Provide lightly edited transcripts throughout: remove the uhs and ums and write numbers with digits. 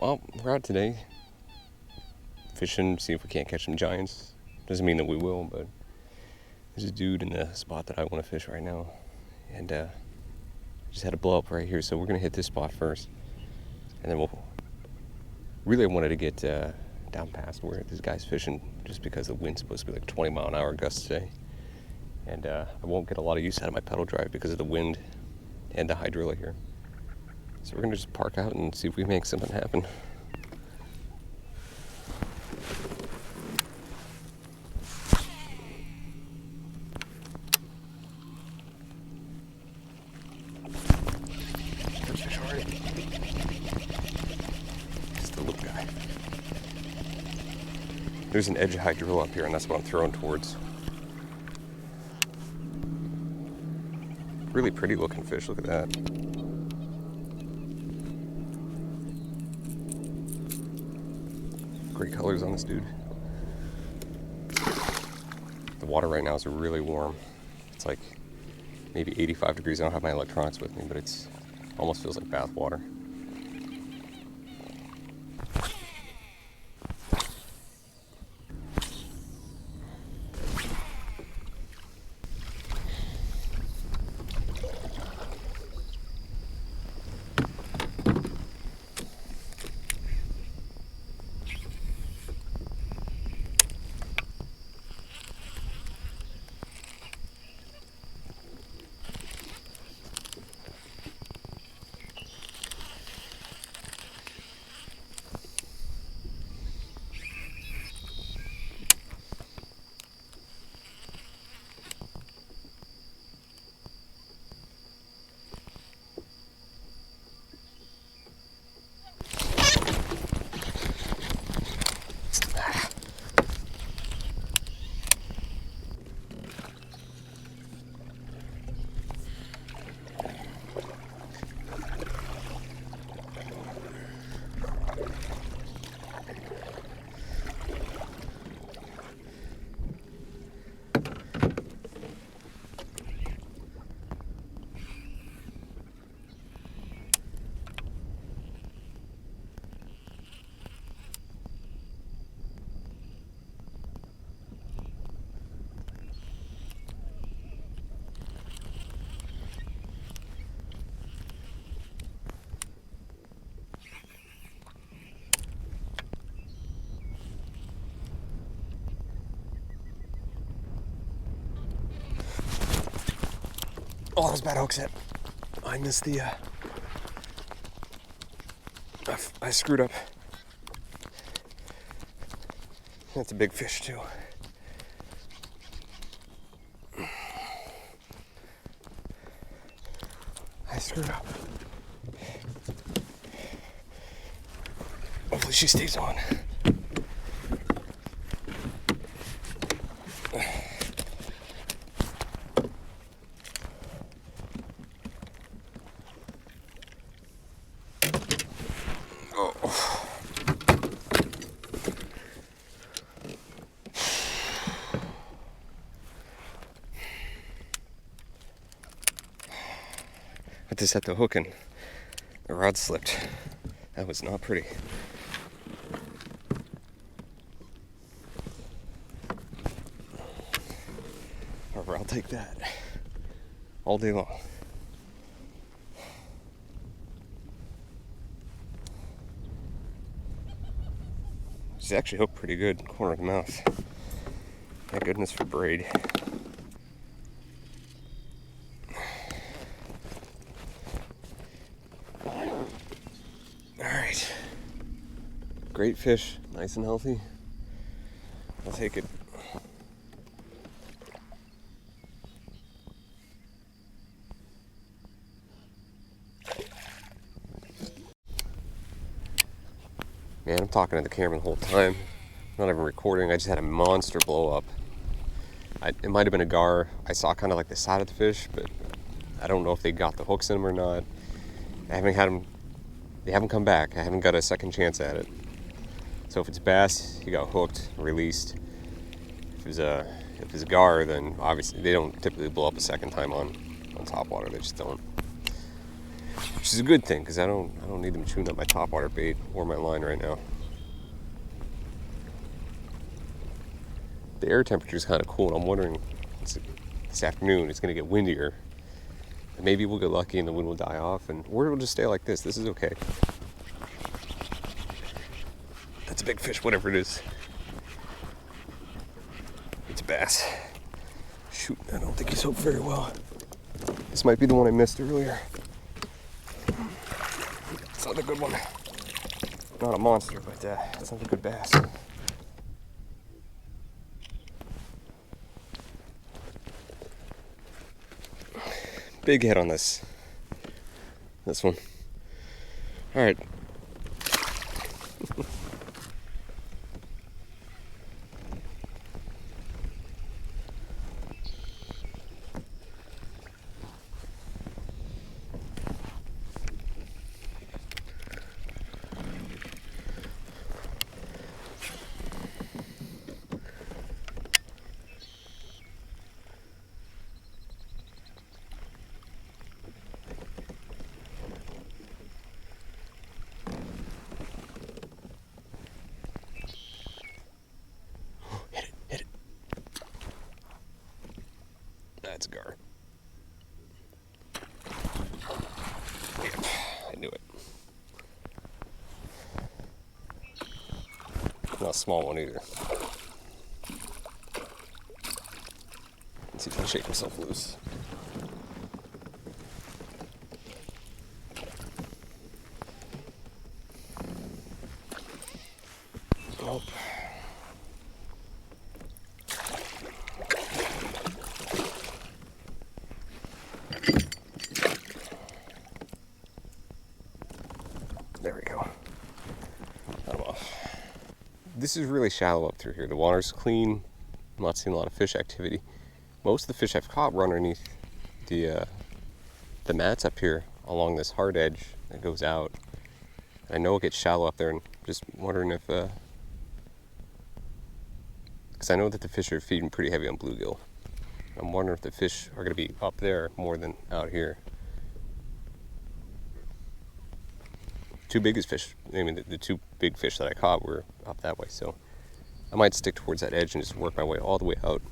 Well, we're out today fishing, see if we can't catch some giants. Doesn't mean that we will, but there's a dude in the spot that I want to fish right now, and just had a blow up right here, so we're gonna hit this spot first, and then we'll. Really, I wanted to get down past where this guy's fishing, just because the wind's supposed to be like 20-mile-an-hour gusts today, and I won't get a lot of use out of my pedal drive because of the wind and the hydrilla here. So we're gonna just park out and see if we make something happen. First fish already. Just a little guy. There's an edge of hydrilla up here, and that's what I'm throwing towards. Really pretty looking fish, look at that. Great colors on this dude. The water right now is really warm. It's like maybe 85 degrees. I don't have my electronics with me, but it's almost feels like bath water. Oh, that was a bad hook set. I missed the, I screwed up. That's a big fish too. I screwed up. Hopefully she stays on. I just set the hook and the rod slipped. That was not pretty. However, I'll take that all day long. She's actually hooked pretty good, corner of the mouth. Thank goodness for braid. Alright. Great fish, nice and healthy. I'll take it. Man, I'm talking to the camera the whole time. I'm not even recording. I just had a monster blow up. It might have been a gar. I saw kind of like the side of the fish, but I don't know if they got the hooks in them or not. I haven't had them. They haven't come back. I haven't got a second chance at it. So if it's bass, he got hooked, released. If it's gar, then obviously they don't typically blow up a second time on top water. They just don't. which is a good thing because I don't need them chewing up my topwater bait or my line right now. The air temperature is kind of cool, and I'm wondering this afternoon it's going to get windier. And maybe we'll get lucky and the wind will die off, or it'll just stay like this. This is okay. That's a big fish, whatever it is. It's a bass. Shoot, I don't think he's hooked very well. This might be the one I missed earlier. It's not a good one. Not a monster, but it's not a good bass. Big head on this one. All right. That's a gar. Yep, I knew it. Not a small one either. Let's see if he can shake himself loose. Nope. There we go. Got him off. This is really shallow up through here. The water's clean. I'm not seeing a lot of fish activity. Most of the fish I've caught run underneath the mats up here along this hard edge that goes out. I know it gets shallow up there, and just wondering if, because I know that the fish are feeding pretty heavy on bluegill. I'm wondering if the fish are going to be up there more than out here. Two biggest fish, I mean the two big fish that I caught were up that way, so I might stick towards that edge and just work my way all the way out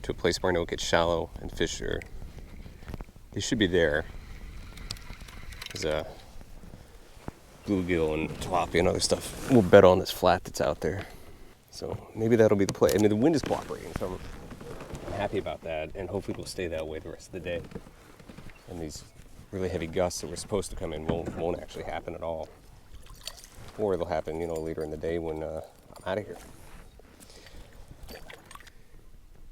to a place where I know it gets shallow and fish are, they should be there. There's bluegill and tilapia and other stuff. We'll bet on this flat that's out there. So maybe that'll be the play. I mean, the wind is cooperating, so I'm happy about that, and hopefully it'll stay that way the rest of the day. And these really heavy gusts that were supposed to come in won't actually happen at all. Or they'll happen, later in the day when I'm out of here.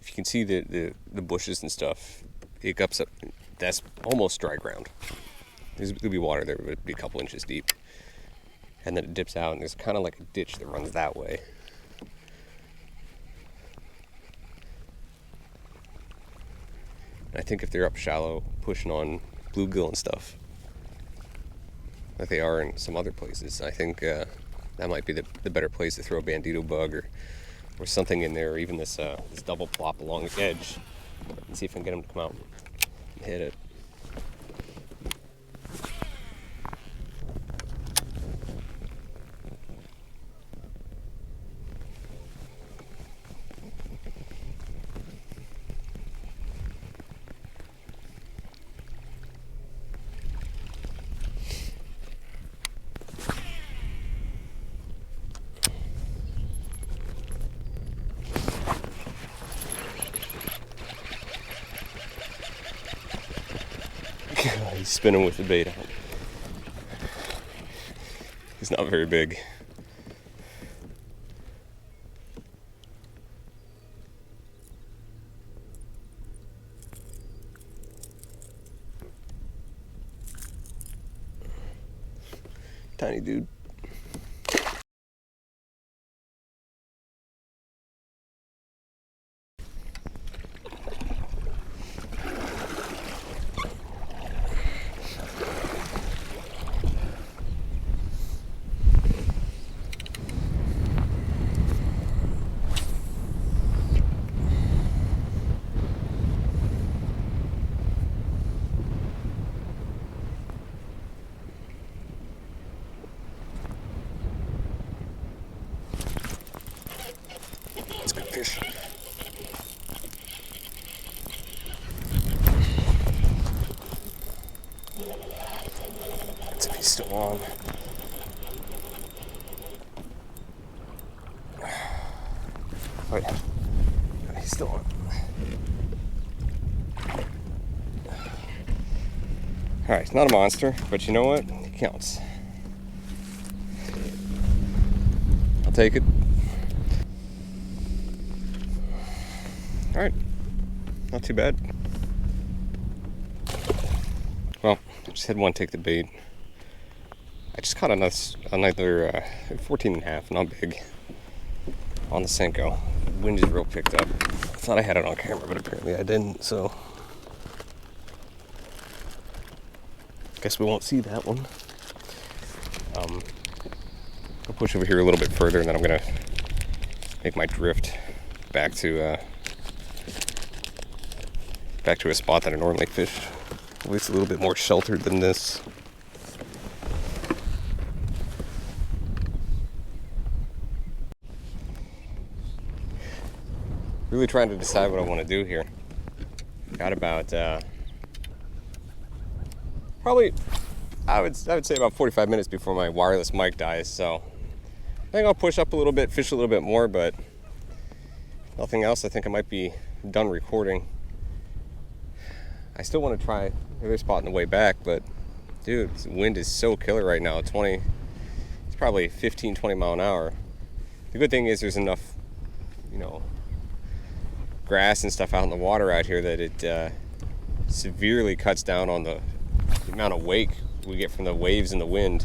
If you can see the bushes and stuff, it gups up. That's almost dry ground. There'll be water there, but it'll be a couple inches deep. And then it dips out, and there's kind of like a ditch that runs that way. And I think if they're up shallow, pushing on bluegill and stuff, like they are in some other places, I think that might be the better place to throw a bandito bug or something in there, or even this double plop along the edge, and see if I can get them to come out and hit it. He's spinning with the bait out. He's not very big. Tiny dude. Let's see if he's still on. Wait, he's still on. Alright, it's not a monster, but you know what? It counts. I'll take it. Alright, not too bad. Well, I just had one take the bait. I just caught another 14.5, not big, on the Senko. Wind is real picked up. I thought I had it on camera, but apparently I didn't, so guess we won't see that one. I'll push over here a little bit further, and then I'm gonna make my drift back to a spot that I normally fish. At least a little bit more sheltered than this. Really trying to decide what I want to do here. Got about probably I would say about 45 minutes before my wireless mic dies, so I think I'll push up a little bit, fish a little bit more, but nothing else. I think I might be done recording. I still want to try another spot on the way back, but dude, the wind is so killer right now. It's probably 15, 20 mile an hour. The good thing is there's enough, grass and stuff out in the water out here that it severely cuts down on the amount of wake we get from the waves and the wind.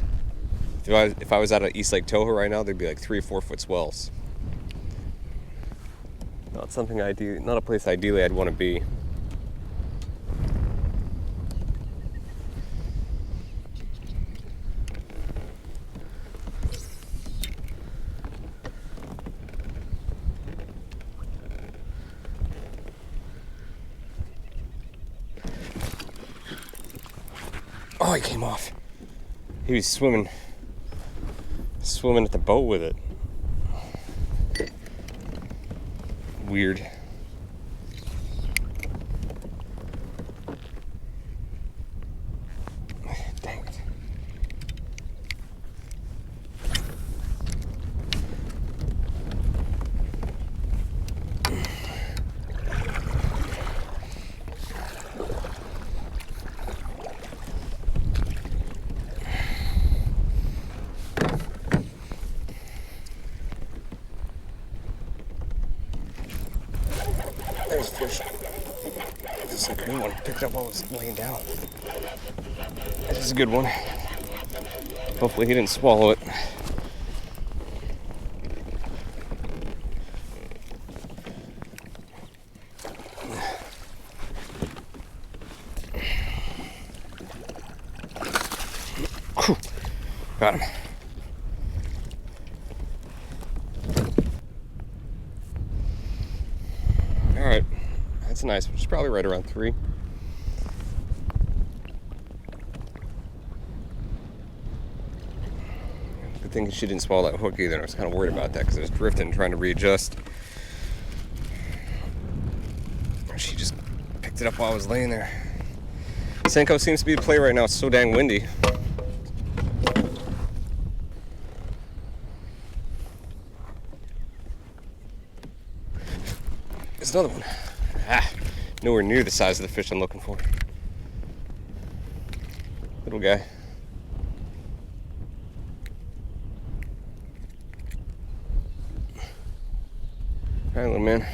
If I was out at East Lake Toho right now, there'd be like 3 or 4 foot swells. Not a place ideally I'd want to be. Oh, he came off. He was swimming at the boat with it. Weird. Dang it. There's fish. This is a good one. Picked up while I was laying down. This is a good one. Hopefully he didn't swallow it. Got him. Alright, that's nice. It's probably right around 3. Good thing she didn't swallow that hook either. I was kind of worried about that because I was drifting, trying to readjust. She just picked it up while I was laying there. Senko seems to be the play right now. It's so dang windy. There's another one. Nowhere near the size of the fish I'm looking for. Little guy. All right, little man.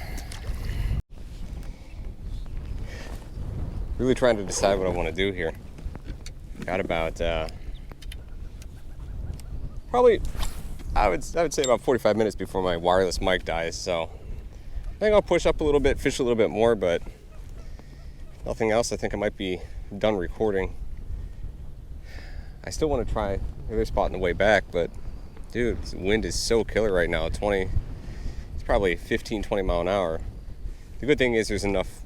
Really trying to decide what I want to do here. Got about probably I would say about 45 minutes before my wireless mic dies, so I think I'll push up a little bit, fish a little bit more, but nothing else. I think I might be done recording. I still want to try another spot on the way back, but dude, the wind is so killer right now. It's probably 15, 20 mile an hour. The good thing is there's enough,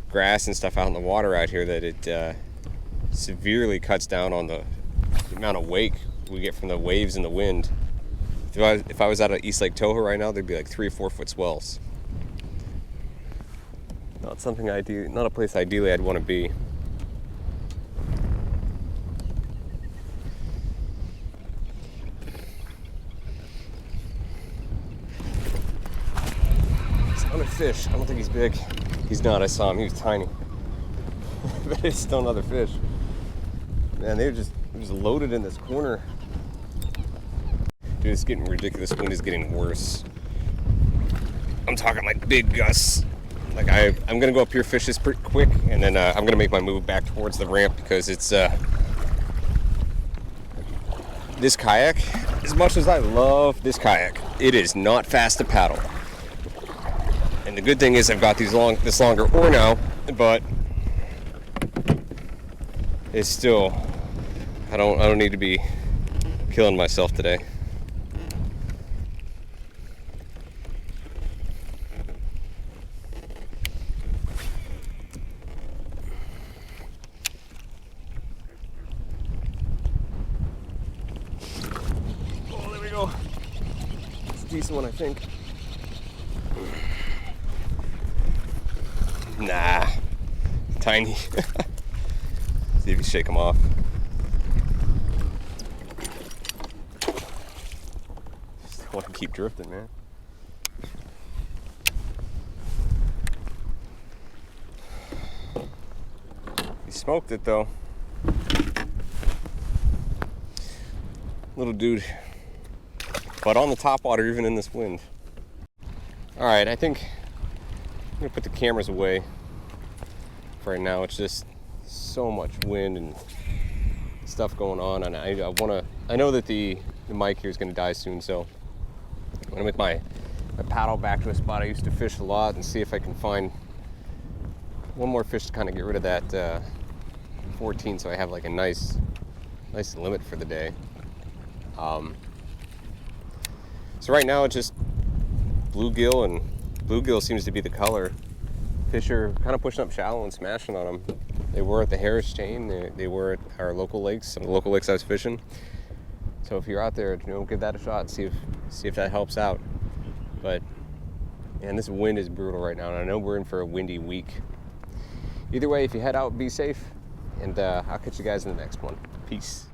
grass and stuff out in the water out here that it severely cuts down on the amount of wake we get from the waves and the wind. If I was out at East Lake Toho right now, there'd be like 3 or 4 foot swells. Not a place ideally I'd want to be. fish. I don't think he's big. He's not. I saw him. He was tiny. But it's still another fish. Man, they're just loaded in this corner. Dude, it's getting ridiculous. Wind is getting worse. I'm talking like big gusts. Like I'm gonna go up here, fish this pretty quick, and then I'm gonna make my move back towards the ramp because it's this kayak. As much as I love this kayak, it is not fast to paddle. And the good thing is I've got this longer oar now, but it's still, I don't need to be killing myself today. Oh, there we go. It's a decent one, I think. Nah, tiny. See if you shake them off. Just want to keep drifting, man. He smoked it though. Little dude. But on the top water, even in this wind. Alright, I think I'm gonna put the cameras away for right now. It's just so much wind and stuff going on, and I know that the mic here is gonna die soon, so I'm gonna make my paddle back to a spot I used to fish a lot and see if I can find one more fish to kind of get rid of that 14, so I have like a nice limit for the day. So right now it's just bluegill, and bluegill seems to be the color. Fish are kind of pushing up shallow and smashing on them. They were at the Harris chain. They were at our local lakes, some of the local lakes I was fishing. So if you're out there, give that a shot and see if that helps out. But man, this wind is brutal right now, and I know we're in for a windy week. Either way, if you head out, be safe, and I'll catch you guys in the next one. Peace.